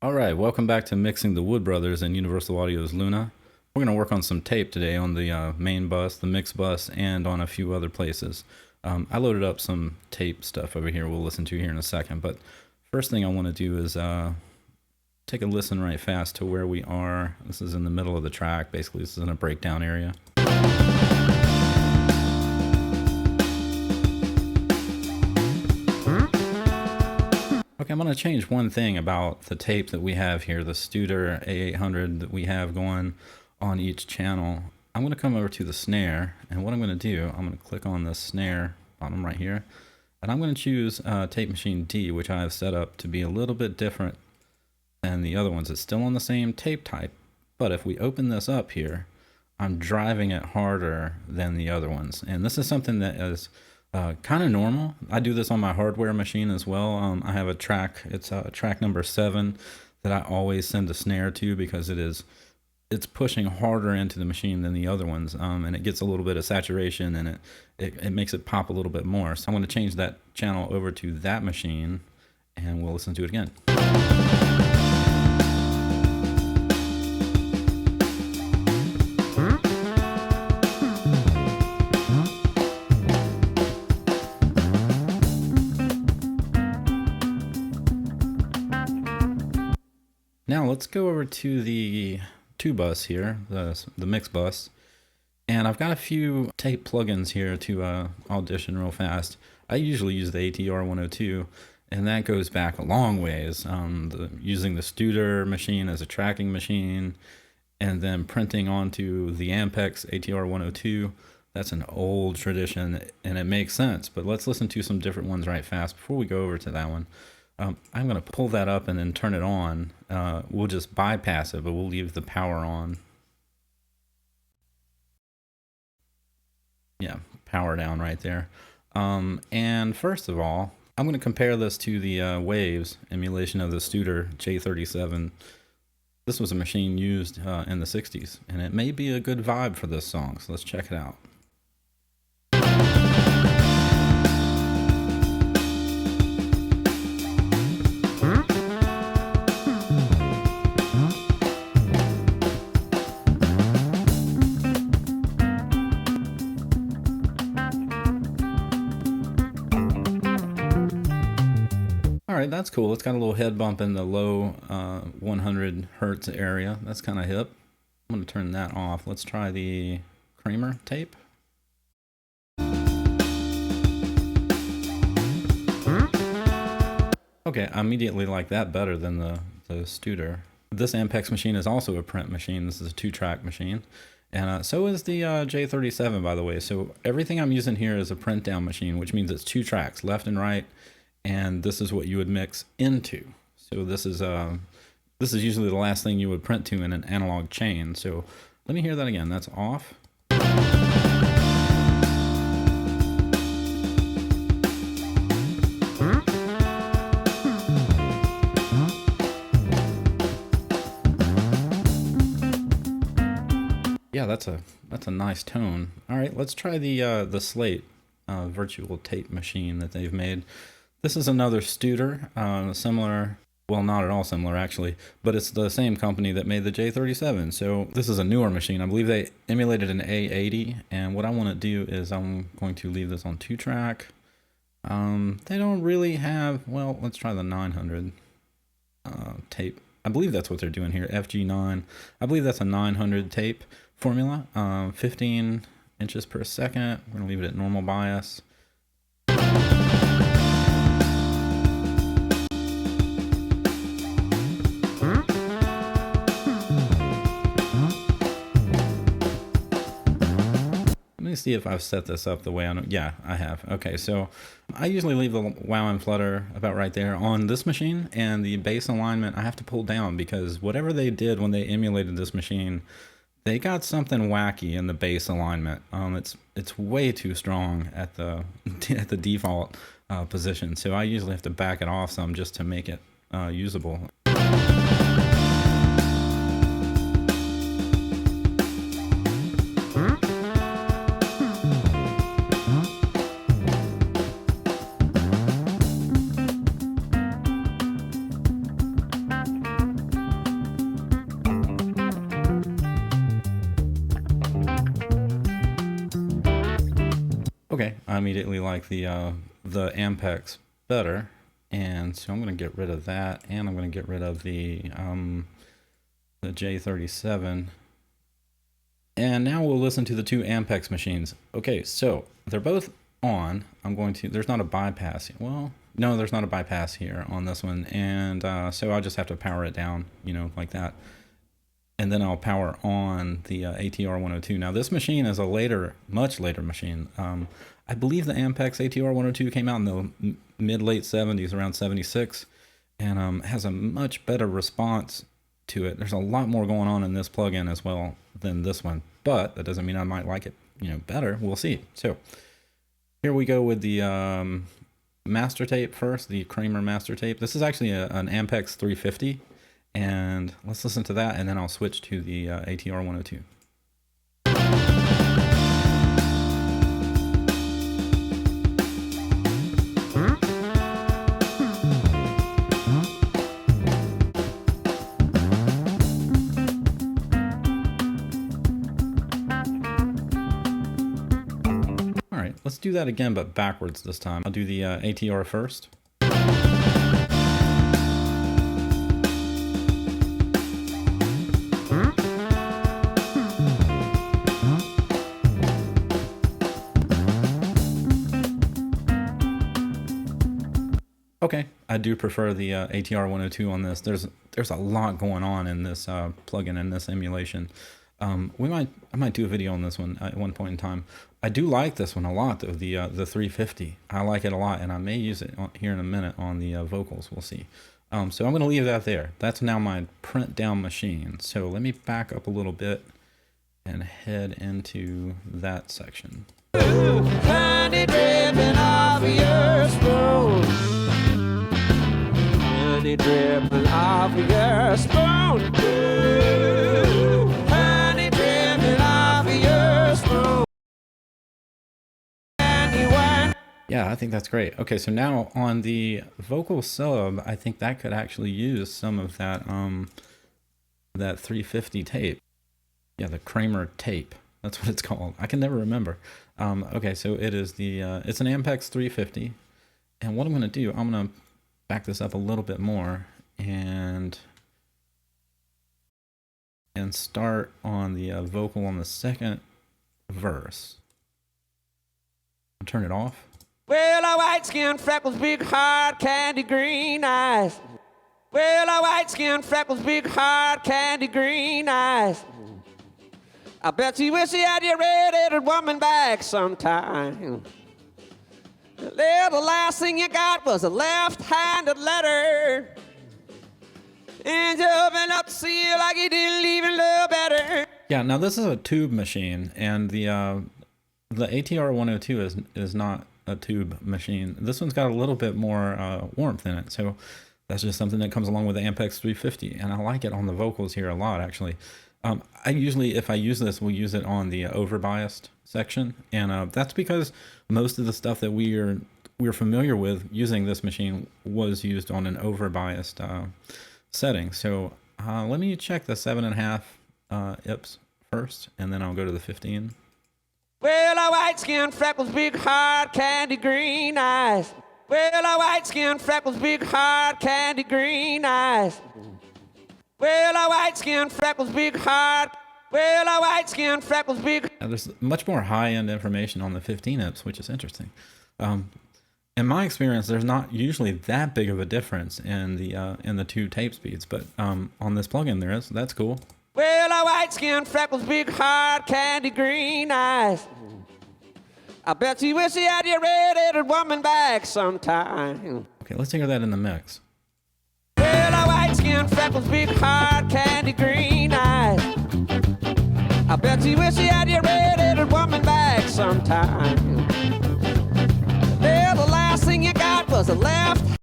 All right, welcome back to Mixing the Wood Brothers and Universal Audio's Luna. We're going to work on some tape today on the main bus, the mix bus, and on a few other places. I loaded up some tape stuff over here we'll listen to here in a second, but first thing I want to do is take a listen right fast to where we are. This is in the middle of the track. Basically, this is in a breakdown area. Okay, I'm going to change one thing about the tape that we have here, the Studer A800 that we have going on each channel. I'm going to come over to the snare, and what I'm going to do, I'm going to click on the snare bottom right here, and I'm going to choose Tape Machine D, which I have set up to be a little bit different than the other ones. It's still on the same tape type, but if we open this up here, I'm driving it harder than the other ones, and this is something that is kind of normal. I do this on my hardware machine as well. I have a track, it's track number 7 that I always send a snare to because it's pushing harder into the machine than the other ones, and it gets a little bit of saturation, and it makes it pop a little bit more. So I'm going to change that channel over to that machine, and we'll listen to it again. Now let's go over to the 2 bus here, the mix bus, and I've got a few tape plugins here to audition real fast. I usually use the ATR 102, and that goes back a long ways. Using the Studer machine as a tracking machine, and then printing onto the Ampex ATR 102. That's an old tradition, and it makes sense. But let's listen to some different ones right fast before we go over to that one. I'm going to pull that up and then turn it on. We'll just bypass it, but we'll leave the power on. Yeah, power down right there. And first of all, I'm going to compare this to the Waves emulation of the Studer J37. This was a machine used in the 60s, and it may be a good vibe for this song, so let's check it out. All right, that's cool. It's got a little head bump in the low 100 hertz area. That's kind of hip. I'm going to turn that off. Let's try the Kramer tape. Okay, I immediately like that better than the Studer. This Ampex machine is also a print machine. This is a 2-track machine. And so is the J37, by the way. So everything I'm using here is a print down machine, which means it's 2 tracks, left and right. And this is what you would mix into. So this is usually the last thing you would print to in an analog chain. So let me hear that again. That's off. Yeah, that's a nice tone. All right, let's try the Slate virtual tape machine that they've made. This is another Studer, similar, well, not at all similar actually, but it's the same company that made the J37. So this is a newer machine. I believe they emulated an A80, and what I want to do is I'm going to leave this on 2-track. They don't really have, well, let's try the 900 tape. I believe that's what they're doing here, FG9. I believe that's a 900 tape formula, 15 inches per second. We're going to leave it at normal bias. Let me see if I've set this up the way I know. Yeah, I have. Okay, so I usually leave the wow and flutter about right there on this machine, and the bass alignment I have to pull down because whatever they did when they emulated this machine, they got something wacky in the bass alignment. It's way too strong at the at the default position, so I usually have to back it off some just to make it usable. immediately like the Ampex better, and so I'm going to get rid of that, and I'm going to get rid of the J37. And now we'll listen to the two Ampex machines. Okay, so they're both on. I'm going to, there's not a bypass. Well, no, there's not a bypass here on this one. And so I'll just have to power it down, you know, like that. And then I'll power on the ATR 102. Now this machine is a later, much later machine. I believe the Ampex ATR 102 came out in the mid-late 70s, around 76, and has a much better response to it. There's a lot more going on in this plugin as well than this one, but that doesn't mean I might like it, you know, better. We'll see. So here we go with the master tape first, the Kramer master tape. This is actually an Ampex 350, and let's listen to that, and then I'll switch to the ATR 102. Let's do that again, but backwards this time. I'll do the ATR first. Okay, I do prefer the ATR 102 on this. There's a lot going on in this plugin and this emulation. I might do a video on this one at one point in time. I do like this one a lot, though, the 350. I like it a lot, and I may use it here in a minute on the vocals. We'll see. So I'm going to leave that there. That's now my print down machine. So let me back up a little bit and head into that section. Honey dripping off your spoon. Honey dripping off your spoon. Honey dripping off your spoon. Yeah, I think that's great. Okay, so now on the vocal sub, I think that could actually use some of that that 350 tape. Yeah, the Kramer tape. That's what it's called. I can never remember. Okay, so it is the it's an Ampex 350, and what I'm going to do, I'm going to back this up a little bit more and start on the vocal on the second verse. I'll turn it off. Well, a white skin, freckles, big hard candy green eyes. Well, a white skin, freckles, big hard candy green eyes. I bet you wish you had your red-headed woman back sometime. The last thing you got was a left-handed letter. And you open up to see you like you didn't even know better. Yeah, now this is a tube machine, and the ATR 102 is not a tube machine. This one's got a little bit more warmth in it, so that's just something that comes along with the Ampex 350, and I like it on the vocals here a lot, actually. I usually, if I use this, will use it on the overbiased section, and that's because most of the stuff that we're familiar with using this machine was used on an overbiased setting. So let me check the 7.5 IPS first, and then I'll go to the 15. Well, a white skin, freckles, big hard candy green eyes. Well, a white skin, freckles, big hard candy green eyes. Well, a white skin, freckles, big hard. Well, a white skin, freckles, big. Now, there's much more high-end information on the 15 IPS, which is interesting. In my experience, there's not usually that big of a difference in the two tape speeds, but on this plugin there is. So that's cool. Well, a white skin, freckles, big hard candy green eyes. I bet you wish you had your red-headed woman back sometime. Okay, let's hear that in the mix. Well, a white skin, freckles, big hard candy green eyes. I bet you wish you had your red-headed woman back sometime. Well, the last thing you got was a left.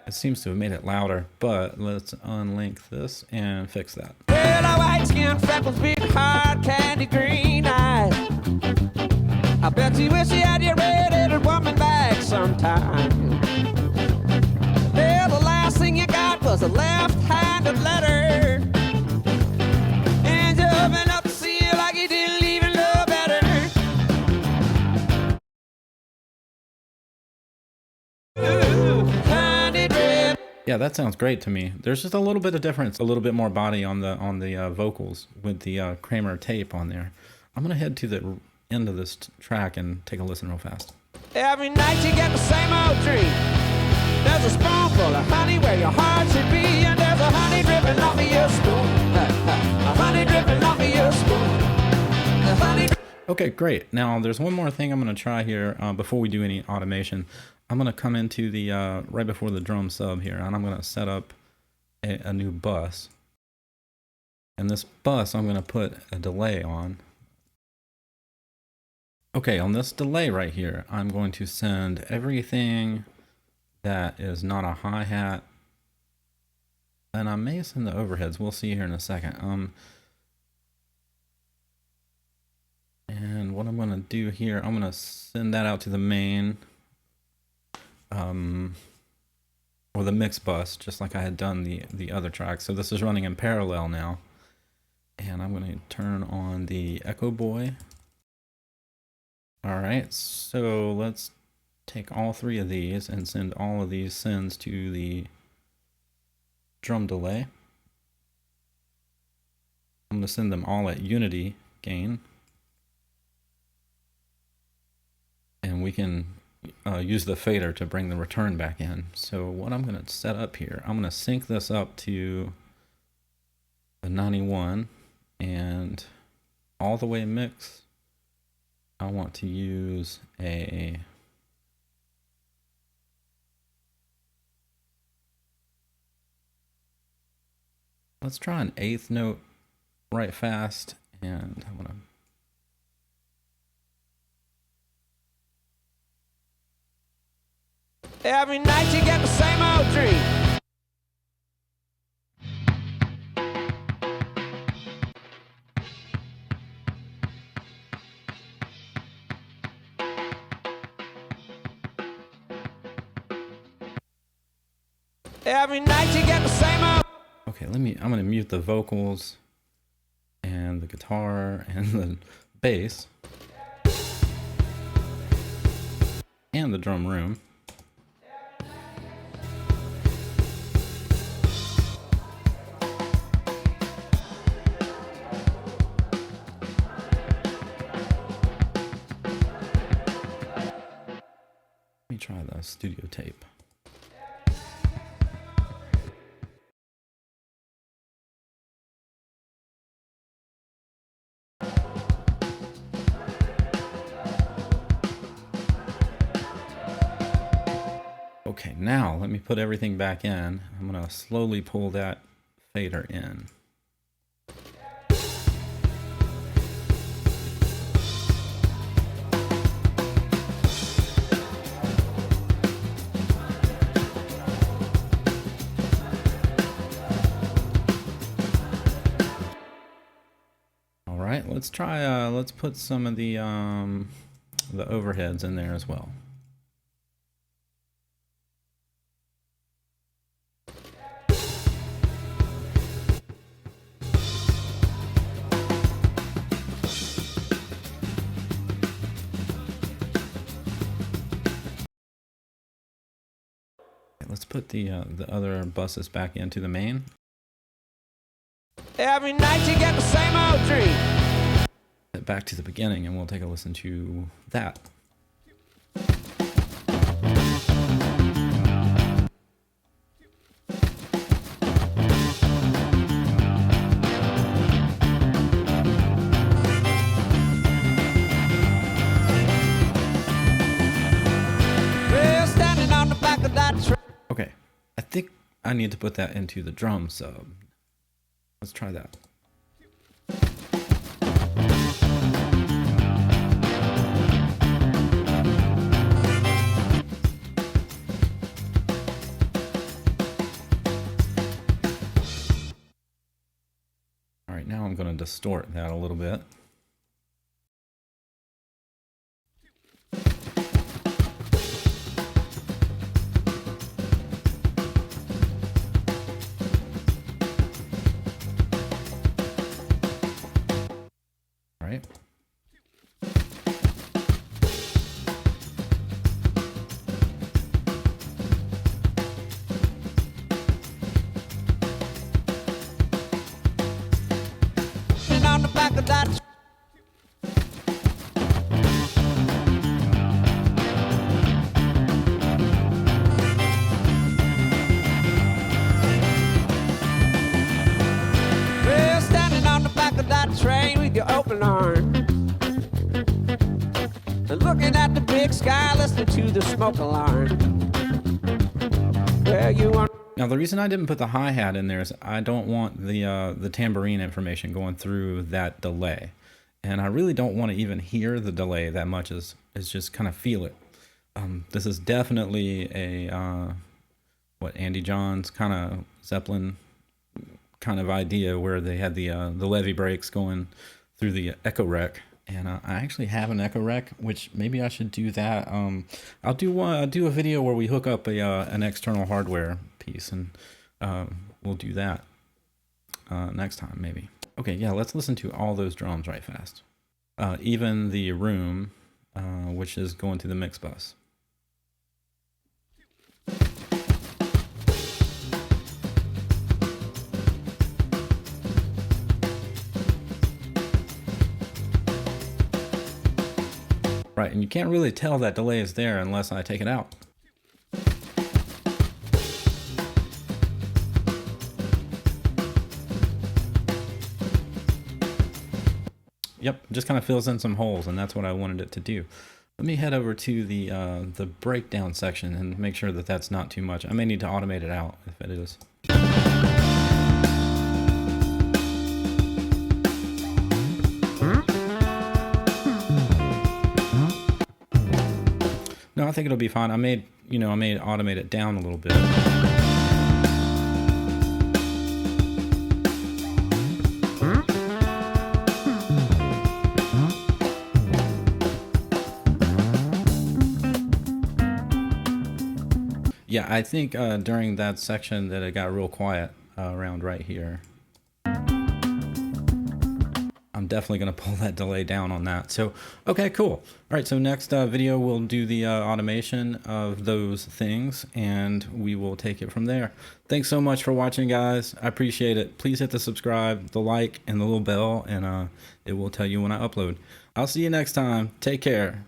It seems to have made it louder, but let's unlink this and fix that. Well, a white skin, freckles, big hard candy green eyes. I bet you wish you had your red-headed woman back sometime. Well, the last thing you got was a left-handed letter. And you open up to see you like you didn't even know better. Yeah, that sounds great to me. There's just a little bit of difference, a little bit more body on the vocals with the Kramer tape on there. I'm gonna head to the end of this track and take a listen real fast. Every night you get the same old dream. There's a spoonful of honey where your heart should be, and there's a honey dripping off of your spoon. A honey dripping off of your spoon. A honey. Okay, great. Now there's one more thing I'm gonna try here before we do any automation. I'm gonna come into the right before the drum sub here, and I'm gonna set up a new bus. And this bus, I'm gonna put a delay on. Okay, on this delay right here, I'm going to send everything that is not a hi-hat, and I may send the overheads. We'll see here in a second. And what I'm gonna do here, I'm gonna send that out to the main, or the mix bus, just like I had done the other track. So this is running in parallel now, and I'm gonna turn on the Echo Boy. All right, so let's take all three of these and send all of these sends to the drum delay. I'm gonna send them all at unity gain. And we can use the fader to bring the return back in. So what I'm gonna set up here, I'm gonna sync this up to the 91 and all the way mix. I want to use let's try an 8th note right fast, and I'm gonna Every night you get the same old dream. Every night you get the same old. Okay, I'm gonna mute the vocals and the guitar and the bass and the drum room. Let me try the studio tape. Okay, now let me put everything back in. I'm gonna slowly pull that fader in. All right, let's try. Let's put some of the overheads in there as well. Let's put the other buses back into the main. Every night you get the same old dream. Back to the beginning, and we'll take a listen to that. Well, standing on the back of that truck. Okay, I think I need to put that into the drum sub. Let's try that. All right, now I'm going to distort that a little bit. All right. of that. Well, standing on the back of that train with your open arms, and looking at the big sky, listening to the smoke alarm. Well, you want. Now, the reason I didn't put the hi-hat in there is I don't want the tambourine information going through that delay. And I really don't want to even hear the delay that much as just kind of feel it. This is definitely a, Andy Johns kind of Zeppelin kind of idea where they had the levee brakes going through the echo rec. And I actually have an echo rec, which maybe I should do that. I'll do a video where we hook up an external hardware piece, and we'll do that next time maybe. Okay, yeah, let's listen to all those drums right fast. Even the room, which is going to the mix bus. Right, and you can't really tell that delay is there unless I take it out. Yep, just kind of fills in some holes, and that's what I wanted it to do. Let me head over to the breakdown section and make sure that that's not too much. I may need to automate it out if it is. No, I think it'll be fine. I may automate it down a little bit. Yeah, I think during that section that it got real quiet around right here. I'm definitely going to pull that delay down on that. So, okay, cool. All right, so next video we'll do the automation of those things, and we will take it from there. Thanks so much for watching, guys. I appreciate it. Please hit the subscribe, the like, and the little bell, and it will tell you when I upload. I'll see you next time. Take care.